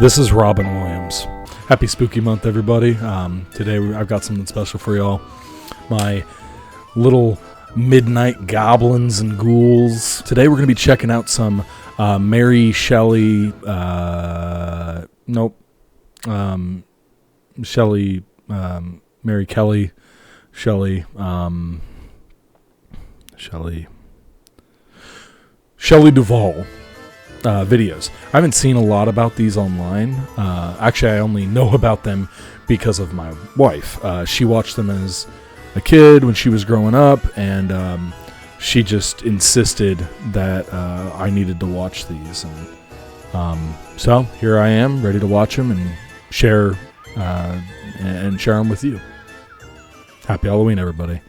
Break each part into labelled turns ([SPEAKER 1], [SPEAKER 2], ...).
[SPEAKER 1] This is Robin Williams. Happy Spooky Month, everybody. Today I've got something special for y'all. My little midnight goblins and ghouls. Today we're going to be checking out some Mary Shelley, Shelly, Mary Kelly, Shelly, Shelly Duval videos. I haven't seen a lot about these online. Actually, I only know about them because of my wife. She watched them as a kid when she was growing up, and she just insisted that I needed to watch these. And so here I am, ready to watch them and share them with you. Happy Halloween, everybody.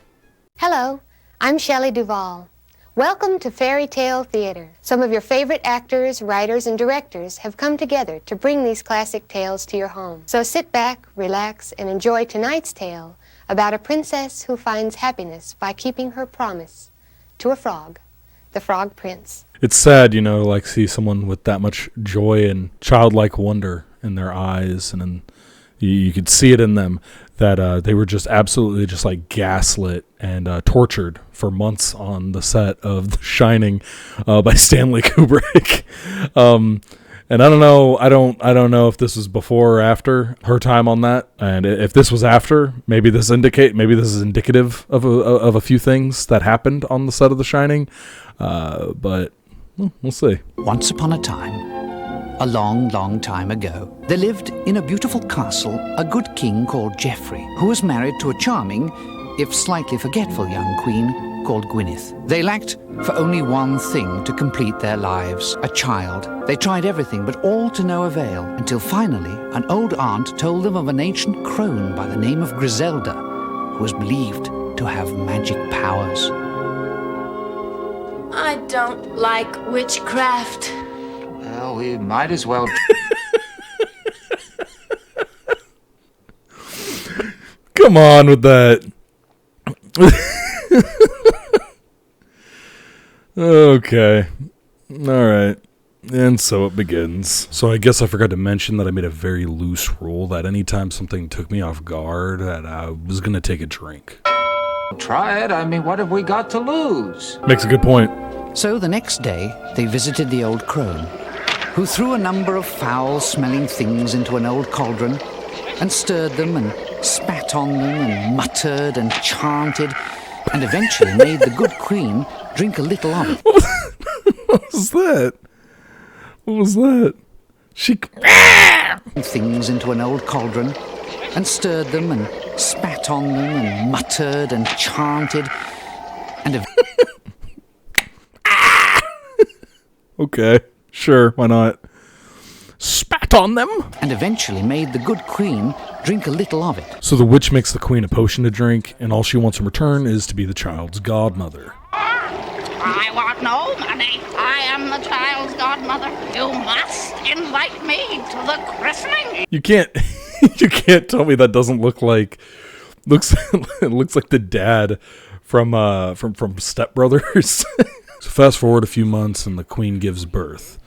[SPEAKER 2] Hello, I'm Shelly Duval. Welcome to Fairy Tale Theater. Some of your favorite actors, writers, and directors have come together to bring these classic tales to your home. So sit back, relax, and enjoy tonight's tale about a princess who finds happiness by keeping her promise to a frog, the Frog Prince.
[SPEAKER 1] It's sad, like see someone with that much joy and childlike wonder in their eyes, and then you could see it in them that they were just absolutely just like gaslit and tortured for months on the set of The Shining by Stanley Kubrick. And I don't know if this was before or after her time on that. And if this was after, maybe this is indicative of a few things that happened on the set of The Shining. But we'll see.
[SPEAKER 3] Once upon a time, a long, long time ago, there lived in a beautiful castle a good king called Geoffrey, who was married to a charming, if slightly forgetful young queen called Gwyneth. They lacked for only one thing to complete their lives, a child. They tried everything, but all to no avail, until finally an old aunt told them of an ancient crone by the name of Griselda, who was believed to have magic powers.
[SPEAKER 4] I don't like witchcraft.
[SPEAKER 5] Well, we might as well.
[SPEAKER 1] Come on with that. Okay. All right. And so it begins. So I guess I forgot to mention that I made a very loose rule that anytime something took me off guard, that I was going to take a drink.
[SPEAKER 5] Try it. I mean, what have we got to lose?
[SPEAKER 1] Makes a good point.
[SPEAKER 3] So the next day, they visited the old crone, who threw a number of foul-smelling things into an old cauldron and stirred them and spat on them and muttered and chanted and eventually made the good queen drink a little of it.
[SPEAKER 1] What was that? What was that? She...
[SPEAKER 3] things into an old cauldron and stirred them and spat on them and muttered and chanted and...
[SPEAKER 1] Okay, sure, why not? Spat on them?
[SPEAKER 3] And eventually made the good queen drink a little of it.
[SPEAKER 1] So the witch makes the queen a potion to drink, and all she wants in return is to be the child's godmother.
[SPEAKER 6] I want no money. I am the child's godmother. You must invite me to the christening.
[SPEAKER 1] You can't tell me that doesn't look like it looks like the dad from Step Brothers. So fast forward a few months and the queen gives birth.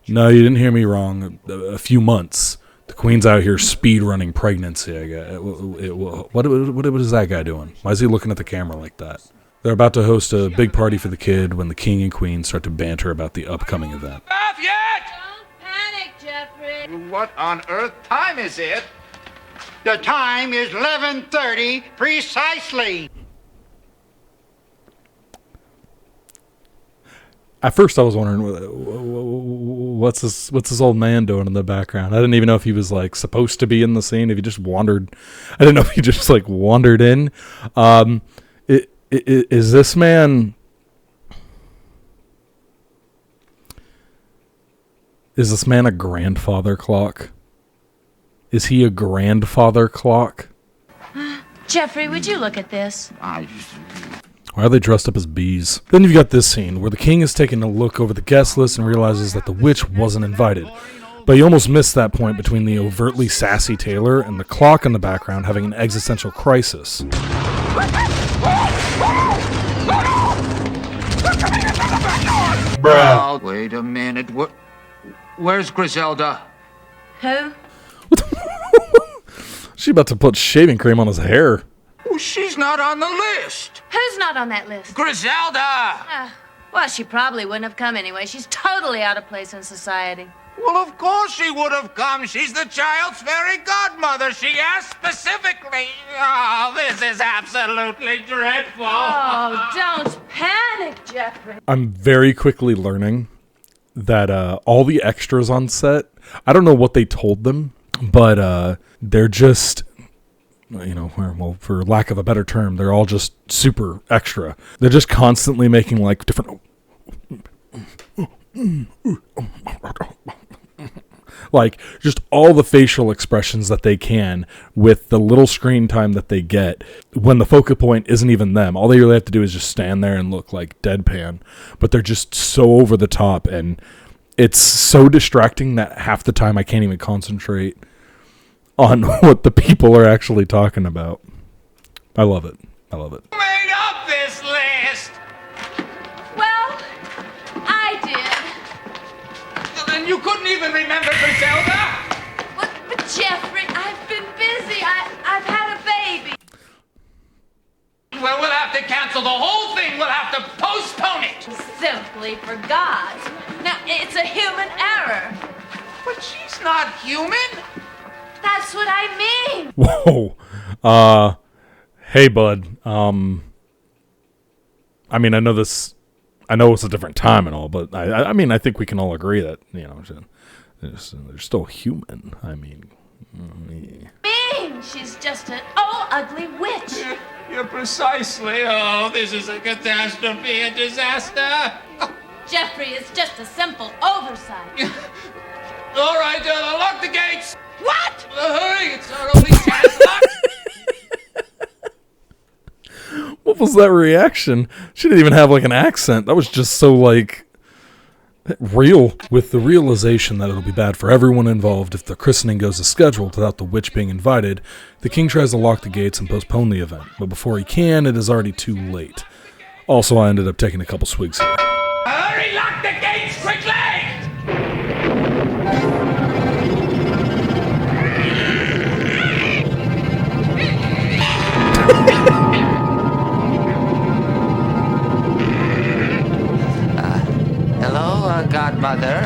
[SPEAKER 1] No, you didn't hear me wrong. A few months. The queen's out here speed running pregnancy. What is that guy doing? Why is he looking at the camera like that? They're about to host a big party for the kid when the king and queen start to banter about the upcoming event.
[SPEAKER 5] Not yet!
[SPEAKER 4] Don't panic, Geoffrey.
[SPEAKER 5] What on earth time is it?
[SPEAKER 7] The time is 11:30 precisely.
[SPEAKER 1] At first, I was wondering what's this old man doing in the background. I didn't even know if he was like supposed to be in the scene. If he just wandered, I didn't know if he just like wandered in. Is this man? Is this man a grandfather clock? Is he a grandfather clock?
[SPEAKER 4] Geoffrey, would you look at this?
[SPEAKER 1] Why are they dressed up as bees? Then you've got this scene where the king is taking a look over the guest list and realizes that the witch wasn't invited. But you almost missed that point between the overtly sassy tailor and the clock in the background having an existential crisis.
[SPEAKER 5] Bruh. Wait a minute. Where's Griselda?
[SPEAKER 4] Who?
[SPEAKER 1] She's about to put shaving cream on his hair.
[SPEAKER 5] Oh, she's not on the list.
[SPEAKER 4] Who's not on that list?
[SPEAKER 5] Griselda!
[SPEAKER 4] Well, she probably wouldn't have come anyway. She's totally out of place in society.
[SPEAKER 5] Well, of course she would have come. She's the child's fairy godmother. She asked specifically. Oh, this is absolutely dreadful.
[SPEAKER 4] Oh, don't panic, Jeffrey.
[SPEAKER 1] I'm very quickly learning that all the extras on set, I don't know what they told them, but they're just, well, for lack of a better term, they're all just super extra. They're just constantly making like different like just all the facial expressions that they can with the little screen time that they get when the focal point isn't even them. All they really have to do is just stand there and look like deadpan, but they're just so over the top, and it's so distracting that half the time I can't even concentrate on what the people are actually talking about. I love it. I love it.
[SPEAKER 5] Who made up this list?
[SPEAKER 4] Well, I did.
[SPEAKER 5] Then you couldn't even remember Griselda?
[SPEAKER 4] But Jeffrey, I've been busy. I've had a baby.
[SPEAKER 5] Well, we'll have to cancel the whole thing. We'll have to postpone it.
[SPEAKER 4] Simply forgot. Now, it's a human error.
[SPEAKER 5] But she's not human.
[SPEAKER 4] That's what I mean.
[SPEAKER 1] Whoa. Hey, bud. I mean, I know it's a different time and all, but I mean, I think we can all agree that, they're still human. I mean,
[SPEAKER 4] She's just an old, ugly witch.
[SPEAKER 5] You're precisely. Oh, this is a catastrophe, a disaster.
[SPEAKER 4] Jeffrey, it's just a simple oversight.
[SPEAKER 5] All right, lock the gates. What? Hurry, it's our only chance. Lock.
[SPEAKER 1] what was that reaction? She didn't even have like an accent. That was just so like real. With the realization that it'll be bad for everyone involved if the christening goes as scheduled without the witch being invited, the king tries to lock the gates and postpone the event. But before he can, it is already too late. Also, I ended up taking a couple swigs here.
[SPEAKER 5] Hurry, lock the gates quickly! Hello, godmother.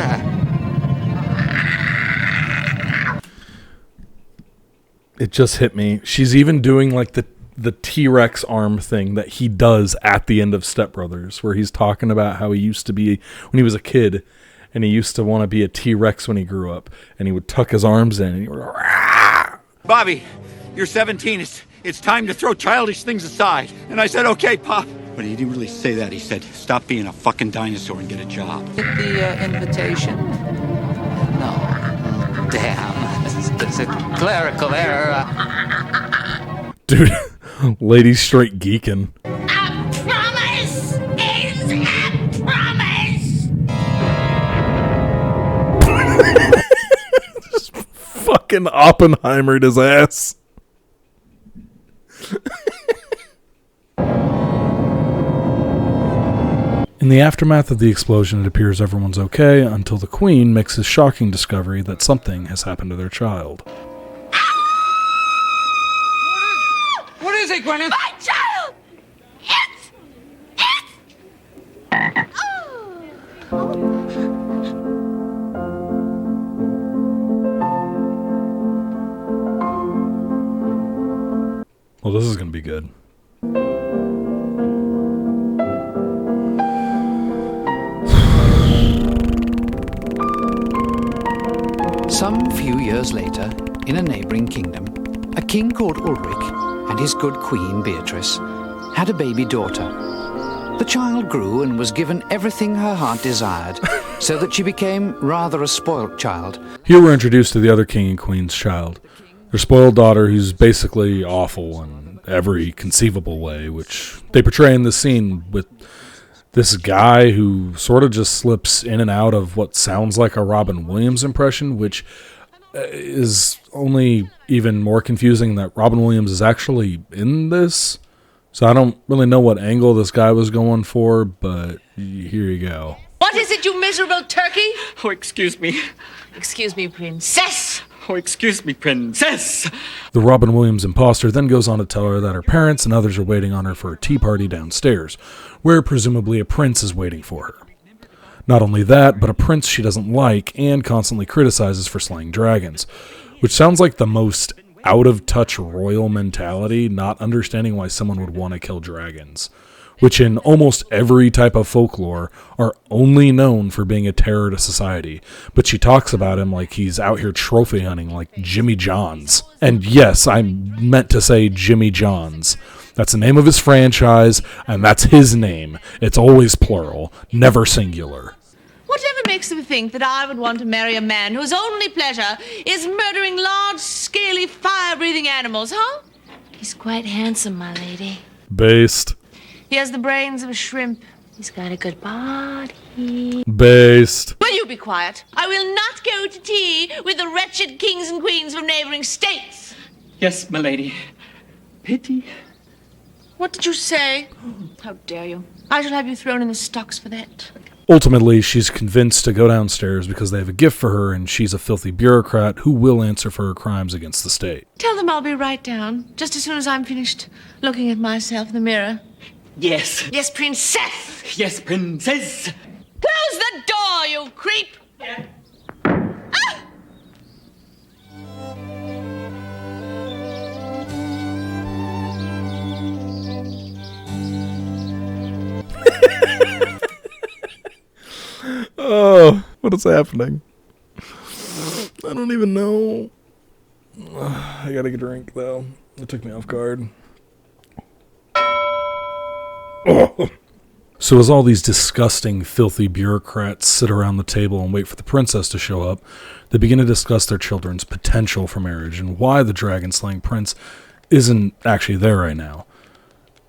[SPEAKER 1] It just hit me. She's even doing like the T-Rex arm thing that he does at the end of Step Brothers, where he's talking about how he used to be when he was a kid, and he used to want to be a T-Rex when he grew up, and he would tuck his arms in, and he would Rah!
[SPEAKER 8] Bobby, you're 17. It's time to throw childish things aside. And I said, okay, Pop. But he didn't really say that. He said, stop being a fucking dinosaur and get a job.
[SPEAKER 3] Get the invitation? No. Damn. It's a clerical error.
[SPEAKER 1] Dude, ladies straight geeking.
[SPEAKER 6] A promise is a promise.
[SPEAKER 1] Just fucking Oppenheimered his ass. In the aftermath of the explosion, it appears everyone's okay until the Queen makes a shocking discovery that something has happened to their child.
[SPEAKER 5] What is it, Gwyneth?
[SPEAKER 6] My child!
[SPEAKER 1] Well, this is going to be good.
[SPEAKER 3] Some few years later, in a neighboring kingdom, a king called Ulrich and his good queen Beatrice had a baby daughter. The child grew and was given everything her heart desired, so that she became rather a spoilt child.
[SPEAKER 1] Here we're introduced to the other king and queen's child. Their spoiled daughter, who's basically awful in every conceivable way, which they portray in this scene with this guy who sort of just slips in and out of what sounds like a Robin Williams impression, which is only even more confusing that Robin Williams is actually in this. So I don't really know what angle this guy was going for, but here you go.
[SPEAKER 6] What
[SPEAKER 4] What is it, you miserable turkey?
[SPEAKER 8] Oh, excuse me.
[SPEAKER 4] Excuse me, princess.
[SPEAKER 8] Oh, excuse me, princess.
[SPEAKER 1] The Robin Williams imposter then goes on to tell her that her parents and others are waiting on her for a tea party downstairs, where presumably a prince is waiting for her. Not only that, but a prince she doesn't like and constantly criticizes for slaying dragons, which sounds like the most out-of-touch royal mentality, not understanding why someone would want to kill dragons, which in almost every type of folklore are only known for being a terror to society. But she talks about him like he's out here trophy hunting like Jimmy Johns. And yes, I meant to say Jimmy Johns. That's the name of his franchise, and that's his name. It's always plural, never singular.
[SPEAKER 4] Whatever makes you think that I would want to marry a man whose only pleasure is murdering large, scaly, fire-breathing animals, huh? He's quite handsome, my lady.
[SPEAKER 1] Based.
[SPEAKER 4] He has the brains of a shrimp. He's got a good body.
[SPEAKER 1] Based.
[SPEAKER 4] Will you be quiet? I will not go to tea with the wretched kings and queens from neighboring states.
[SPEAKER 8] Yes, my lady. Pity.
[SPEAKER 4] What did you say? How dare you? I shall have you thrown in the stocks for that.
[SPEAKER 1] Ultimately, she's convinced to go downstairs because they have a gift for her and she's a filthy bureaucrat who will answer for her crimes against the state.
[SPEAKER 4] Tell them I'll be right down, just as soon as I'm finished looking at myself in the mirror.
[SPEAKER 8] Yes.
[SPEAKER 4] Yes, princess!
[SPEAKER 8] Yes, princess.
[SPEAKER 4] Close the door, you creep!
[SPEAKER 8] Yeah.
[SPEAKER 4] Ah!
[SPEAKER 1] Oh, what is happening? I don't even know. I gotta get a drink, though. It took me off guard. Oh. So as all these disgusting, filthy bureaucrats sit around the table and wait for the princess to show up, they begin to discuss their children's potential for marriage and why the dragon-slaying prince isn't actually there right now.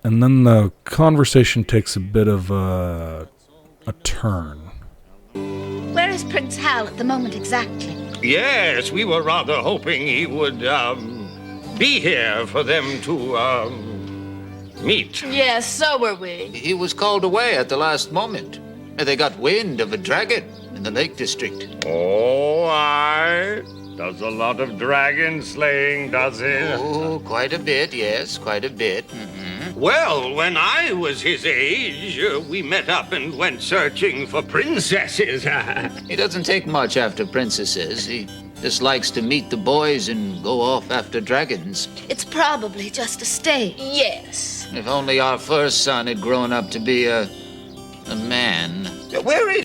[SPEAKER 1] And then the conversation takes a bit of a turn.
[SPEAKER 6] Where is Prince Hal at the moment exactly?
[SPEAKER 5] Yes, we were rather hoping he would, be here for them to, meet.
[SPEAKER 4] Yes, so were we.
[SPEAKER 9] He was called away at the last moment. They got wind of a dragon in the Lake District.
[SPEAKER 5] Oh, aye. Does a lot of dragon slaying, does it?
[SPEAKER 9] Oh, quite a bit, yes, quite a bit.
[SPEAKER 5] Well, when I was his age, we met up and went searching for princesses.
[SPEAKER 9] He doesn't take much after princesses. He just likes to meet the boys and go off after dragons.
[SPEAKER 6] It's probably just a stage.
[SPEAKER 4] Yes.
[SPEAKER 9] If only our first son had grown up to be a man.
[SPEAKER 5] Where is...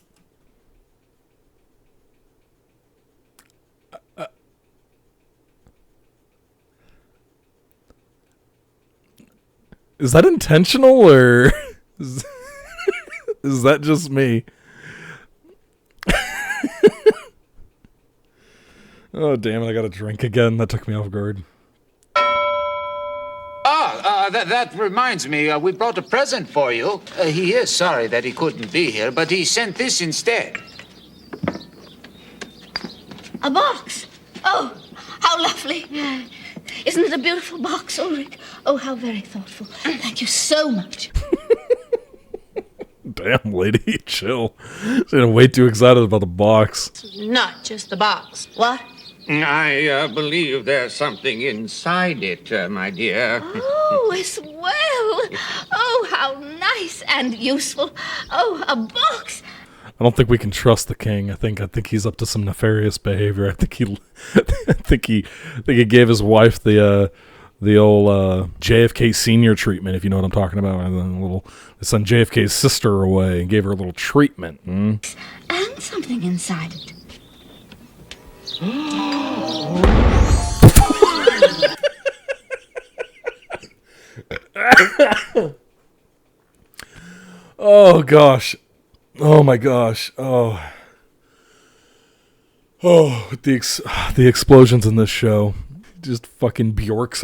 [SPEAKER 1] Is that intentional, or is that just me? Oh, damn it, I got a drink again. That took me off guard.
[SPEAKER 9] That reminds me, we brought a present for you. He is sorry that he couldn't be here, but he sent this instead.
[SPEAKER 6] A box. Oh, how lovely. Isn't it a beautiful box, Ulrich? Oh, how very thoughtful. Thank you so much.
[SPEAKER 1] Damn, lady, chill. She's getting way too excited about the box.
[SPEAKER 4] Not just the box.
[SPEAKER 6] What?
[SPEAKER 5] I believe there's something inside it, my dear.
[SPEAKER 6] Oh, as well. Oh, how nice and useful. Oh, a box.
[SPEAKER 1] I don't think we can trust the king. I think he's up to some nefarious behavior. I think he gave his wife the old JFK senior treatment, if you know what I'm talking about. And they sent JFK's sister away and gave her a little treatment.
[SPEAKER 6] And something inside it.
[SPEAKER 1] Oh gosh. Oh my gosh. Oh, the explosions in this show. Just fucking Bjork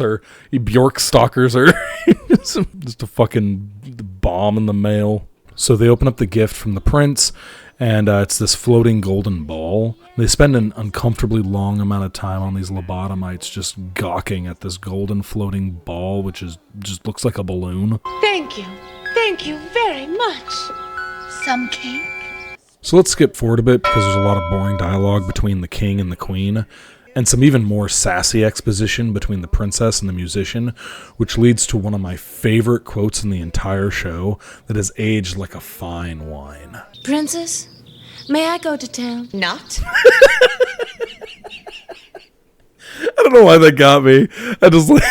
[SPEAKER 1] stalkers are just a fucking bomb in the mail. So they open up the gift from the prince, and it's this floating golden ball. They spend an uncomfortably long amount of time on these lobotomites just gawking at this golden floating ball, which just looks like a balloon.
[SPEAKER 4] Thank you. Thank you very much.
[SPEAKER 6] Some cake?
[SPEAKER 1] So let's skip forward a bit because there's a lot of boring dialogue between the king and the queen, and some even more sassy exposition between the princess and the musician, which leads to one of my favorite quotes in the entire show that has aged like a fine wine.
[SPEAKER 4] Princess, may I go to town? Not.
[SPEAKER 1] I don't know why that got me. I just like,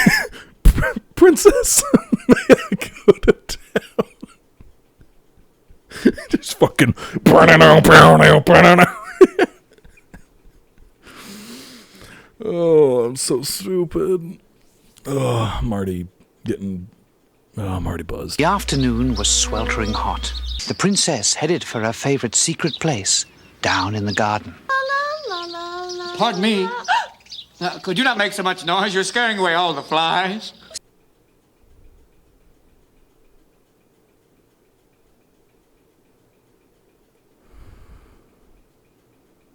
[SPEAKER 1] princess, may I go to town? Just fucking, oh, I'm so stupid. Oh, I'm already buzzed.
[SPEAKER 3] The afternoon was sweltering hot. The princess headed for her favorite secret place, down in the garden.
[SPEAKER 8] Pardon me. Could you not make so much noise? You're scaring away all the flies.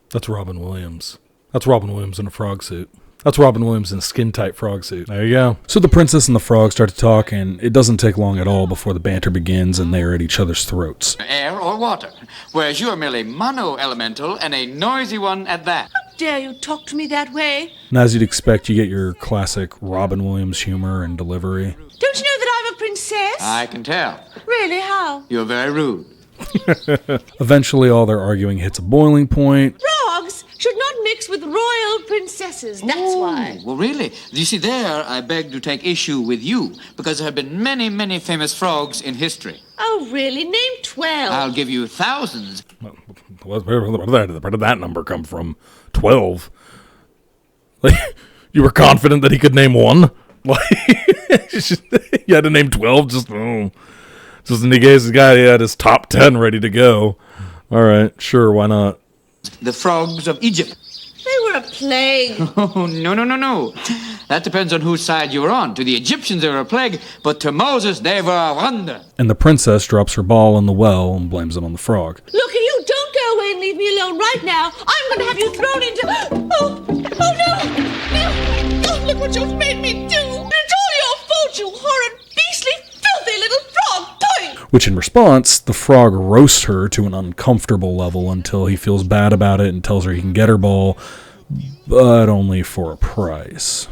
[SPEAKER 1] That's Robin Williams. That's Robin Williams in a frog suit. That's Robin Williams in a skin-tight frog suit. There you go. So the princess and the frog start to talk, and it doesn't take long at all before the banter begins, and they're at each other's throats.
[SPEAKER 8] Air or water. Whereas you are merely mono-elemental and a noisy one at that.
[SPEAKER 4] How dare you talk to me that way?
[SPEAKER 1] And as you'd expect, you get your classic Robin Williams humor and delivery.
[SPEAKER 4] Don't you know that I'm a princess?
[SPEAKER 8] I can tell.
[SPEAKER 4] Really, how?
[SPEAKER 8] You're very rude.
[SPEAKER 1] Eventually, all their arguing hits a boiling point.
[SPEAKER 4] Frogs should not mix with royal princesses, that's why.
[SPEAKER 8] Well, really? You see, there I beg to take issue with you, because there have been many, many famous frogs in history.
[SPEAKER 4] Oh, really? Name 12.
[SPEAKER 8] I'll give you thousands.
[SPEAKER 1] Where did that number come from? 12? Like, you were confident that he could name one? Like, you had to name 12? Just in case the guy had his top 10 ready to go. All right, sure, why not?
[SPEAKER 8] The frogs of Egypt.
[SPEAKER 4] They were a plague.
[SPEAKER 8] Oh, no. That depends on whose side you were on. To the Egyptians, they were a plague, but to Moses, they were a wonder.
[SPEAKER 1] And the princess drops her ball in the well and blames it on the frog.
[SPEAKER 4] Look, you don't go away and leave me alone right now. I'm going to have you thrown into... Oh, no. Look what you've made me do. It's all your fault, you horrid, beastly, filthy little frog.
[SPEAKER 1] Which in response, the frog roasts her to an uncomfortable level until he feels bad about it and tells her he can get her ball, but only for a price.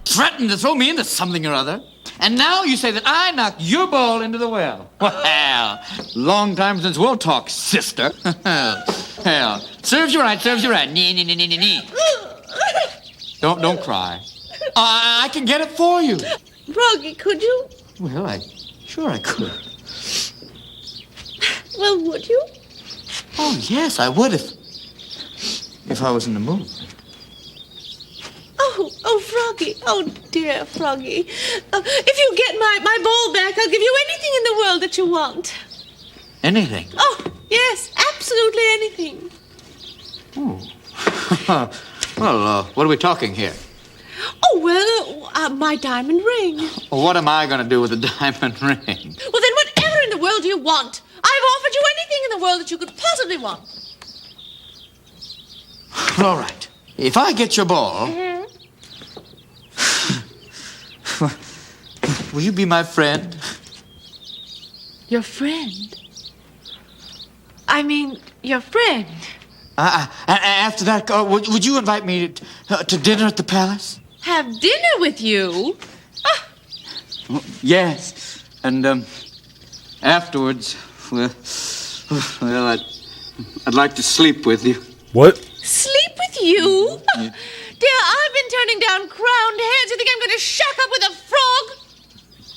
[SPEAKER 8] Threatened to throw me into something or other, and now you say that I knocked your ball into the well. Well, long time since we'll talk, sister. Hell, serves you right. Nee. Don't cry. I can get it for you.
[SPEAKER 4] Froggy, could you?
[SPEAKER 8] Well, Sure I could.
[SPEAKER 4] Well, would you?
[SPEAKER 8] Oh, yes, I would if I was in the mood.
[SPEAKER 4] Oh, Froggy. Oh, dear Froggy. If you get my ball back, I'll give you anything in the world that you want.
[SPEAKER 8] Anything?
[SPEAKER 4] Oh, yes, absolutely anything.
[SPEAKER 8] Oh. Well, what are we talking here?
[SPEAKER 4] Oh, well, my diamond ring.
[SPEAKER 8] Well, what am I going to do with a diamond ring?
[SPEAKER 4] Well, then whatever in the world do you want? I've offered you anything in the world that you could possibly want.
[SPEAKER 8] All right. If I get your ball, will you be my friend?
[SPEAKER 4] Your friend? I mean, your friend.
[SPEAKER 8] After that, would you invite me to dinner at the palace?
[SPEAKER 4] Have dinner with you?
[SPEAKER 8] Well, yes. And afterwards, well, I'd like to sleep with you.
[SPEAKER 1] What?
[SPEAKER 4] Sleep with you? Yeah. Dear, I've been turning down crowned heads. You think I'm going to shack up with a frog?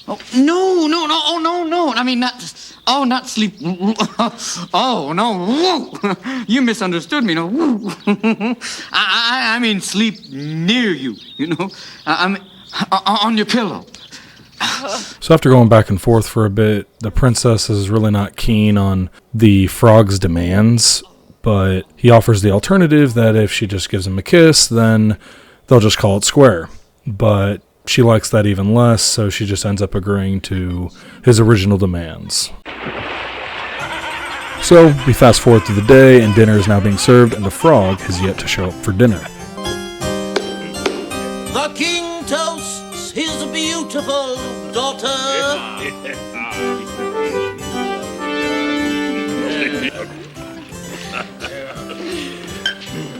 [SPEAKER 8] Oh, no. I mean, not sleep. Oh, no. You misunderstood me. No. I mean sleep near you, you know. I mean, on your pillow.
[SPEAKER 1] So after going back and forth for a bit, the princess is really not keen on the frog's demands, but he offers the alternative that if she just gives him a kiss, then they'll just call it square. But she likes that even less, so she just ends up agreeing to his original demands. So we fast forward through the day, and dinner is now being served, and the frog has yet to show up for dinner.
[SPEAKER 10] The king toasts his beautiful daughter.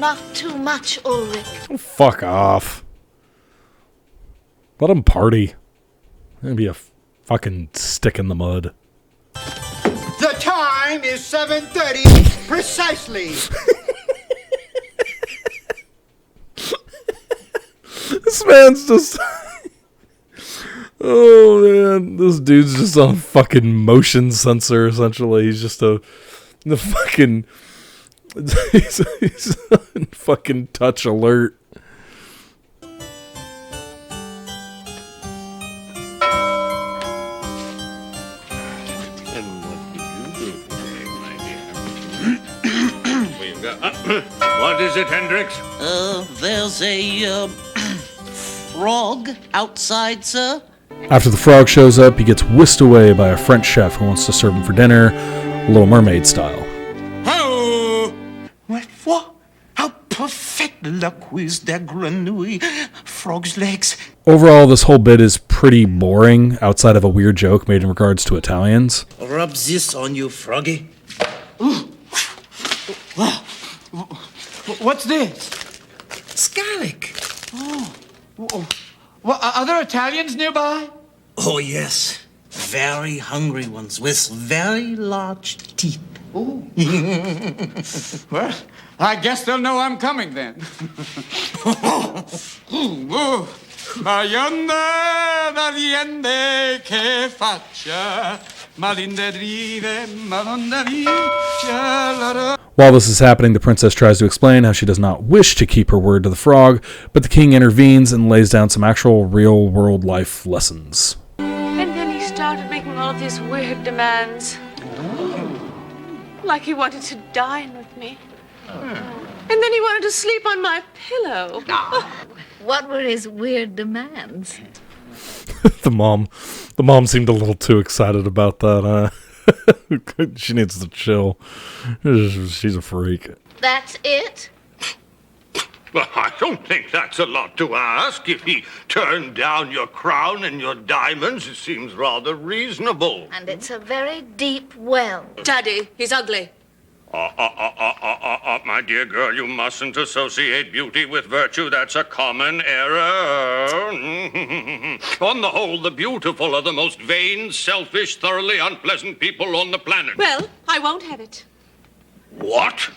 [SPEAKER 6] not too much, Ulrich.
[SPEAKER 1] Fuck off. Let him party. It'd be a fucking stick in the mud.
[SPEAKER 7] The time is 7:30 precisely.
[SPEAKER 1] This man's just... Oh, man. This dude's just on a fucking motion sensor, essentially. He's just the fucking... he's on fucking touch alert.
[SPEAKER 5] What is it, Hendricks?
[SPEAKER 10] There's a frog outside, sir.
[SPEAKER 1] After the frog shows up, he gets whisked away by a French chef who wants to serve him for dinner, Little Mermaid style.
[SPEAKER 10] Oh! What? How parfait la cuisse de grenouille. Frog's legs.
[SPEAKER 1] Overall, this whole bit is pretty boring, outside of a weird joke made in regards to Italians.
[SPEAKER 10] Rub this on you, froggy.
[SPEAKER 8] What's this?
[SPEAKER 10] Scallic.
[SPEAKER 8] Well, are there Italians nearby?
[SPEAKER 10] Oh, yes. Very hungry ones with very large teeth.
[SPEAKER 8] Ooh. Well, I guess they'll know I'm coming then. Allende che faccia, malinde drive, malonda via.
[SPEAKER 1] While this is happening, the princess tries to explain how she does not wish to keep her word to the frog, but the king intervenes and lays down some actual real-world life lessons.
[SPEAKER 4] And then he started making all of these weird demands. Like he wanted to dine with me. And then he wanted to sleep on my pillow.
[SPEAKER 6] What were his weird demands?
[SPEAKER 1] The mom seemed a little too excited about that. She needs to chill. She's a freak.
[SPEAKER 6] That's it?
[SPEAKER 5] Well, I don't think that's a lot to ask. If he turned down your crown and your diamonds, it seems rather reasonable.
[SPEAKER 6] And it's a very deep well.
[SPEAKER 4] Daddy, he's ugly.
[SPEAKER 5] My dear girl, you mustn't associate beauty with virtue. That's a common error. On the whole, the beautiful are the most vain, selfish, thoroughly unpleasant people on the planet.
[SPEAKER 4] Well, I won't have it.
[SPEAKER 5] What?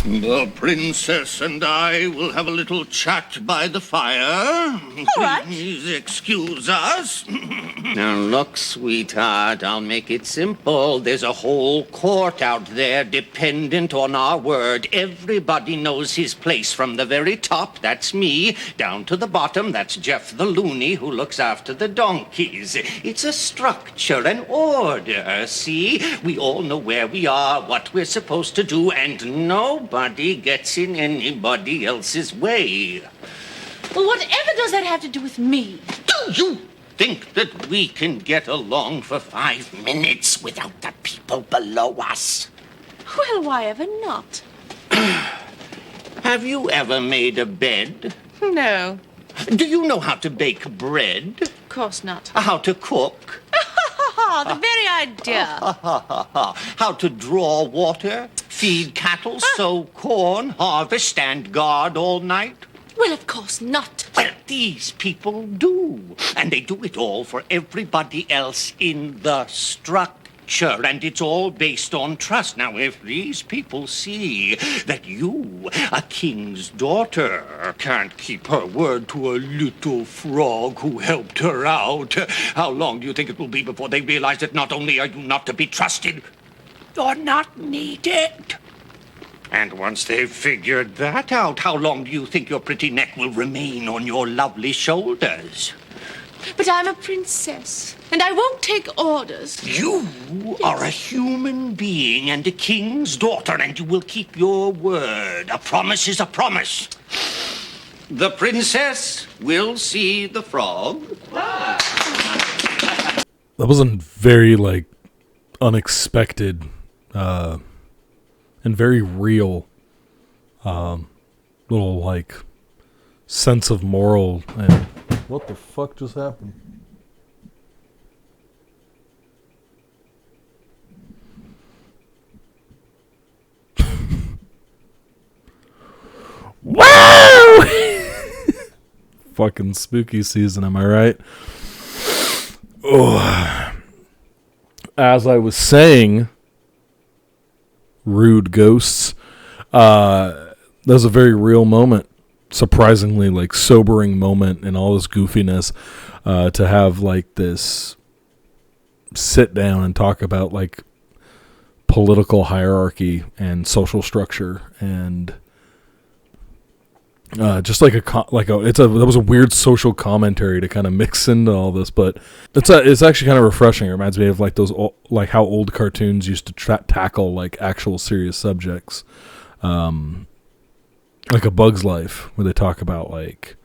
[SPEAKER 5] The princess and I will have a little chat by the fire.
[SPEAKER 4] All right.
[SPEAKER 5] Please excuse us.
[SPEAKER 9] Now look, sweetheart, I'll make it simple. There's a whole court out there dependent on our word. Everybody knows his place from the very top, that's me, down to the bottom, that's Jeff the loony who looks after the donkeys. It's a structure, an order, see? We all know where we are, what we're supposed to do, and nobody gets in anybody else's way.
[SPEAKER 4] Well, whatever does that have to do with me?
[SPEAKER 9] Do you think that we can get along for 5 minutes without the people below us?
[SPEAKER 4] Well, why ever not?
[SPEAKER 9] Have you ever made a bed?
[SPEAKER 4] No,
[SPEAKER 9] Do you know how to bake bread?
[SPEAKER 4] of course not.
[SPEAKER 9] How to cook?
[SPEAKER 4] The very idea.
[SPEAKER 9] How to draw water, feed cattle, sow corn, harvest, stand guard all night?
[SPEAKER 4] Well, of course not.
[SPEAKER 9] Well, these people do. And they do it all for everybody else in the structure. And it's all based on trust. Now, if these people see that you, a king's daughter, can't keep her word to a little frog who helped her out, how long do you think it will be before they realize that not only are you not to be trusted, you're not needed? And once they've figured that out, how long do you think your pretty neck will remain on your lovely shoulders?
[SPEAKER 4] But I'm a princess, and I won't take orders.
[SPEAKER 9] You are a human being and a king's daughter, and you will keep your word. A promise is a promise. The princess will see the frog.
[SPEAKER 1] That wasn't very, unexpected, and very real, little, sense of moral. And what the fuck just happened? fucking spooky season, am I right? Oh. As I was saying, rude ghosts, that was a very real moment. Surprisingly, like, sobering moment in all this goofiness, to have, like, this sit down and talk about, like, political hierarchy and social structure, and just like that was a weird social commentary to kind of mix into all this, but it's actually kind of refreshing. It reminds me of like those like how old cartoons used to tackle like actual serious subjects, like A Bug's Life, where they talk about like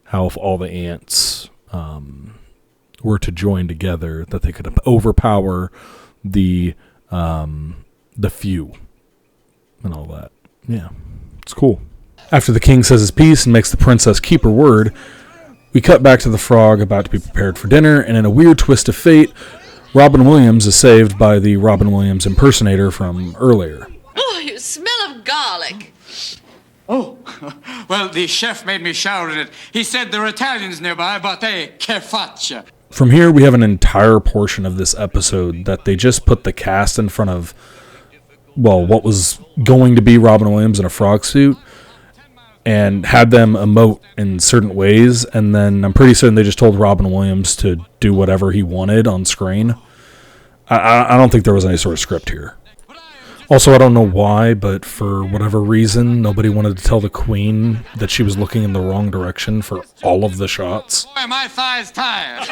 [SPEAKER 1] how if all the ants were to join together, that they could overpower the few and all that. Yeah, it's cool. After the king says his piece and makes the princess keep her word, we cut back to the frog about to be prepared for dinner, and in a weird twist of fate, Robin Williams is saved by the Robin Williams impersonator from earlier.
[SPEAKER 4] Oh, you smell of garlic.
[SPEAKER 8] Oh, well, the chef made me shout at it. He said there are Italians nearby, but they che faccia.
[SPEAKER 1] From here, we have an entire portion of this episode that they just put the cast in front of, well, what was going to be Robin Williams in a frog suit, and had them emote in certain ways, and then I'm pretty certain they just told Robin Williams to do whatever he wanted on screen. I don't think there was any sort of script here. Also, I don't know why, but for whatever reason, nobody wanted to tell the Queen that she was looking in the wrong direction for all of the shots.
[SPEAKER 8] Boy, my thigh's tired.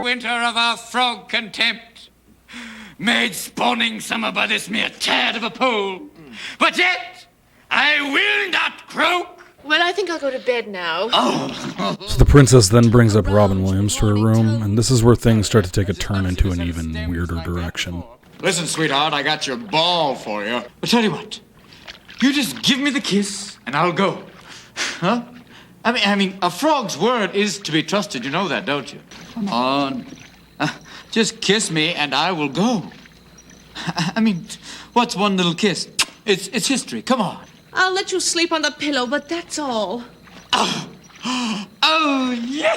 [SPEAKER 8] Winter of our frog contempt, made spawning summer by this mere tad of a pole. But yet, I will not croak.
[SPEAKER 4] Well, I think I'll go to bed now.
[SPEAKER 8] Oh.
[SPEAKER 1] So the princess then brings up Robin Williams to her room, and this is where things start to take a turn into an even weirder direction.
[SPEAKER 8] Listen, sweetheart, I got your ball for you. But tell you what, you just give me the kiss, and I'll go. Huh? I mean, a frog's word is to be trusted. You know that, don't you? Come on. Just kiss me, and I will go. I mean, what's one little kiss? It's history. Come on.
[SPEAKER 4] I'll let you sleep on the pillow, but that's all.
[SPEAKER 8] Oh yeah!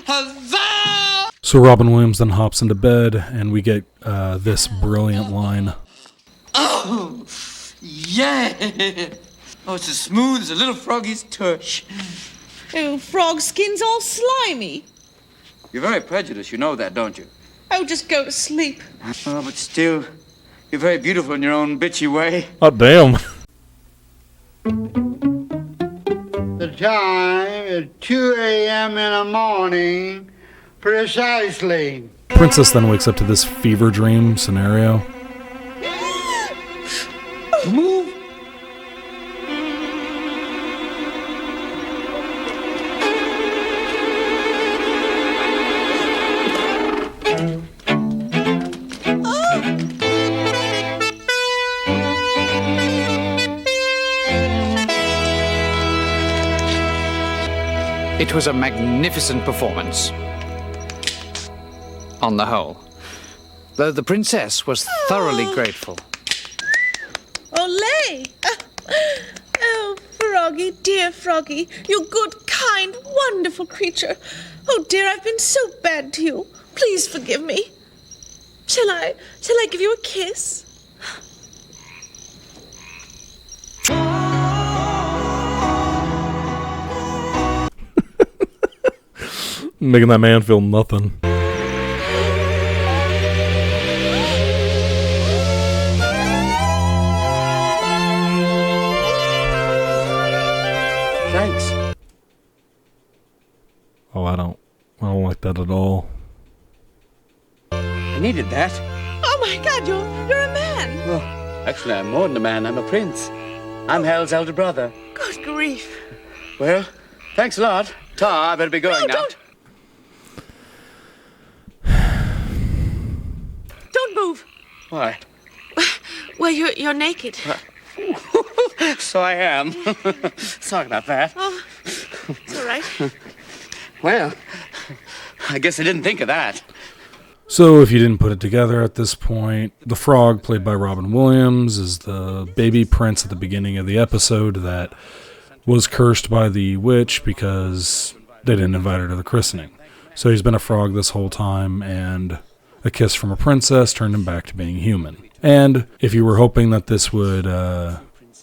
[SPEAKER 8] Huzzah!
[SPEAKER 1] So Robin Williams then hops into bed, and we get this brilliant line.
[SPEAKER 8] Oh, yeah! Oh, it's as smooth as a little froggy's tush.
[SPEAKER 4] Oh, frog skin's all slimy.
[SPEAKER 8] You're very prejudiced, you know that, don't you?
[SPEAKER 4] Oh, just go to sleep.
[SPEAKER 8] Oh, but still, you're very beautiful in your own bitchy way.
[SPEAKER 1] Oh, damn.
[SPEAKER 7] The time is 2 a.m. in the morning, precisely.
[SPEAKER 1] Princess then wakes up to this fever dream scenario.
[SPEAKER 8] Move.
[SPEAKER 3] It was a magnificent performance, on the whole, though the princess was thoroughly grateful.
[SPEAKER 4] Olé! Oh, Froggy, dear Froggy, you good, kind, wonderful creature. Oh, dear, I've been so bad to you. Please forgive me. Shall I give you a kiss?
[SPEAKER 1] Making that man feel nothing.
[SPEAKER 10] Thanks.
[SPEAKER 1] Oh, I don't like that at all.
[SPEAKER 10] I needed that.
[SPEAKER 4] Oh, my God, you're a man.
[SPEAKER 10] Well, actually, I'm more than a man. I'm a prince.
[SPEAKER 11] I'm Hal's elder brother.
[SPEAKER 4] Good grief.
[SPEAKER 11] Well, thanks a lot. Ta, I better be going now.
[SPEAKER 4] Don't move.
[SPEAKER 11] Why?
[SPEAKER 4] Well, you're naked.
[SPEAKER 11] So I am. Sorry about that.
[SPEAKER 4] Oh, it's all right.
[SPEAKER 11] Well, I guess I didn't think of that.
[SPEAKER 1] So if you didn't put it together at this point, the frog, played by Robin Williams, is the baby prince at the beginning of the episode that was cursed by the witch because they didn't invite her to the christening. So he's been a frog this whole time, and a kiss from a princess turned him back to being human. And if you were hoping that this would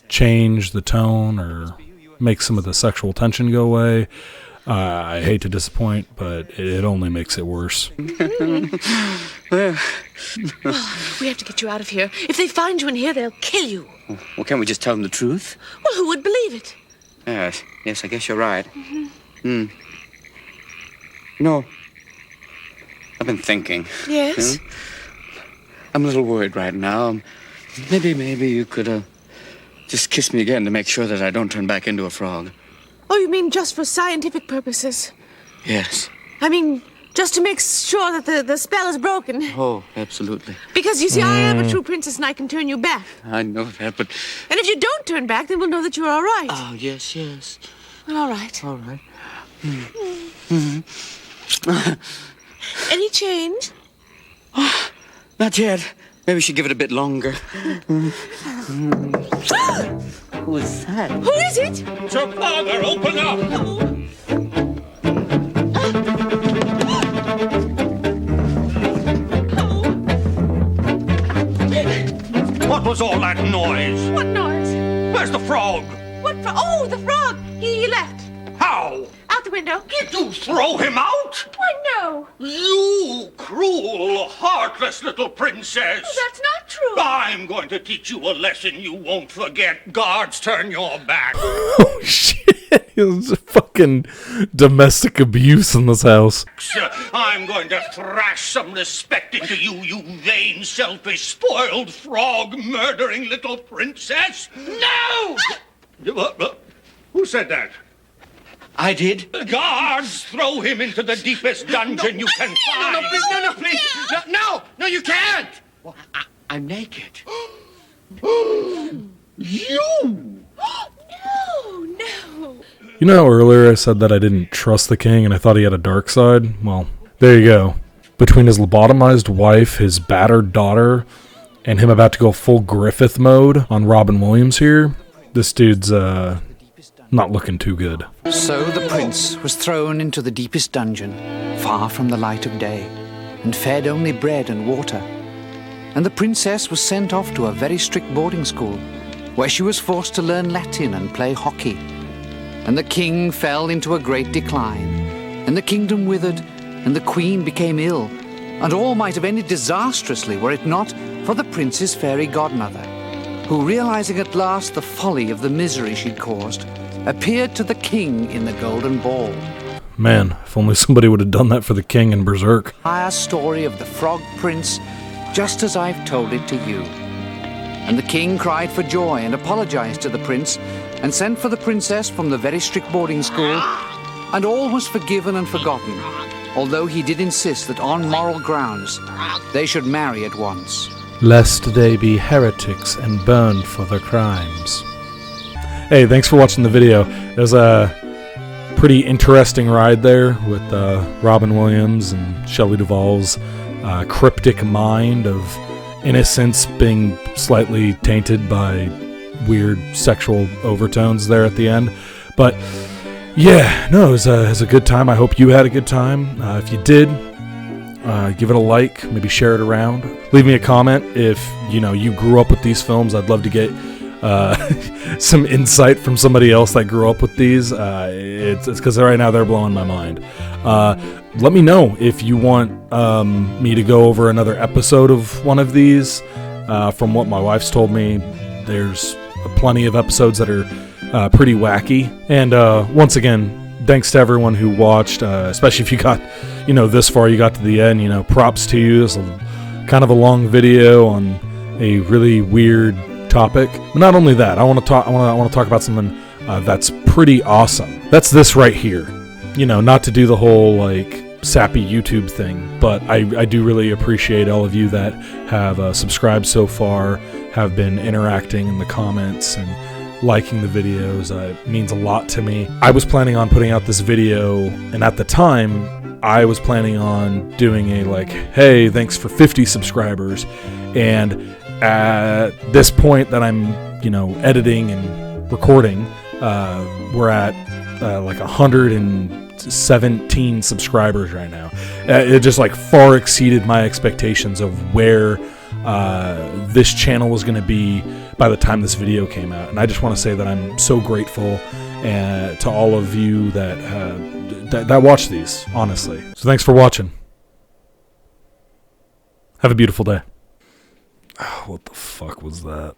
[SPEAKER 1] change the tone or make some of the sexual tension go away, I hate to disappoint, but it only makes it worse.
[SPEAKER 11] Well,
[SPEAKER 4] We have to get you out of here. If they find you in here, they'll kill you.
[SPEAKER 11] well, can't we just tell them the truth?
[SPEAKER 4] Well, who would believe it?
[SPEAKER 11] Yes, I guess you're right. No. I've been thinking.
[SPEAKER 4] Yes?
[SPEAKER 11] I'm a little worried right now. Maybe you could just kiss me again to make sure that I don't turn back into a frog.
[SPEAKER 4] Oh, you mean just for scientific purposes?
[SPEAKER 11] Yes.
[SPEAKER 4] I mean, just to make sure that the spell is broken.
[SPEAKER 11] Oh, absolutely.
[SPEAKER 4] Because, you see, I am a true princess and I can turn you back.
[SPEAKER 11] I know that, but...
[SPEAKER 4] And if you don't turn back, then we'll know that you're all right.
[SPEAKER 11] Oh, yes.
[SPEAKER 4] Well, all right.
[SPEAKER 11] All right.
[SPEAKER 4] Any change?
[SPEAKER 11] Not yet. Maybe we should give it a bit longer. Who is that?
[SPEAKER 4] Who is it?
[SPEAKER 5] It's your father. Open up. What was all that noise?
[SPEAKER 4] What noise?
[SPEAKER 5] Where's the frog?
[SPEAKER 4] Oh, the frog. He left.
[SPEAKER 5] How?
[SPEAKER 4] Out the window.
[SPEAKER 5] Did you throw him out?
[SPEAKER 4] Why, no.
[SPEAKER 5] You cruel, heartless little princess.
[SPEAKER 4] That's not true.
[SPEAKER 5] I'm going to teach you a lesson you won't forget. Guards, turn your back.
[SPEAKER 1] Oh, shit. It was fucking domestic abuse in this house.
[SPEAKER 5] I'm going to thrash some respect into you, you vain, selfish, spoiled, frog-murdering little princess. No! Who said that?
[SPEAKER 11] I did.
[SPEAKER 5] Guards, throw him into the deepest dungeon you can find.
[SPEAKER 11] No, please. No, you can't. Well, I'm naked.
[SPEAKER 5] You!
[SPEAKER 4] No.
[SPEAKER 1] You know how earlier I said that I didn't trust the king and I thought he had a dark side? Well, there you go. Between his lobotomized wife, his battered daughter, and him about to go full Griffith mode on Robin Williams here, this dude's not looking too good.
[SPEAKER 3] So the prince was thrown into the deepest dungeon, far from the light of day, and fed only bread and water. And the princess was sent off to a very strict boarding school, where she was forced to learn Latin and play hockey. And the king fell into a great decline, and the kingdom withered, and the queen became ill, and all might have ended disastrously were it not for the prince's fairy godmother, who, realizing at last the folly of the misery she'd caused, appeared to the king in the golden ball.
[SPEAKER 1] Man, if only somebody would have done that for the king in Berserk.
[SPEAKER 3] Entire story of the Frog Prince, just as I've told it to you. And the king cried for joy and apologized to the prince, and sent for the princess from the very strict boarding school, and all was forgiven and forgotten, although he did insist that on moral grounds they should marry at once.
[SPEAKER 1] Lest they be heretics and burned for their crimes. Hey, thanks for watching the video. It was a pretty interesting ride there with Robin Williams and Shelley Duval's cryptic mind of innocence being slightly tainted by weird sexual overtones there at the end. But yeah, no, it was a good time. I hope you had a good time. If you did, give it a like, maybe share it around. Leave me a comment if you grew up with these films. I'd love to get some insight from somebody else that grew up with these. It's because right now they're blowing my mind. Let me know if you want me to go over another episode of one of these. From what my wife's told me, there's plenty of episodes that are pretty wacky. And once again, thanks to everyone who watched, especially if you got this far, you got to the end. Props to you. It's kind of a long video on a really weird topic. But not only that, I want to talk about something that's pretty awesome. That's this right here. You know, not to do the whole like sappy YouTube thing, but I do really appreciate all of you that have subscribed so far, have been interacting in the comments and liking the videos. It means a lot to me. I was planning on putting out this video, and at the time I was planning on doing a like, hey, thanks for 50 subscribers, and at this point that I'm, you know, editing and recording, we're at like 117 subscribers right now. It just like far exceeded my expectations of where this channel was going to be by the time this video came out, and I just want to say that I'm so grateful to all of you that watch these, honestly. So thanks for watching. Have a beautiful day. Oh, what the fuck was that?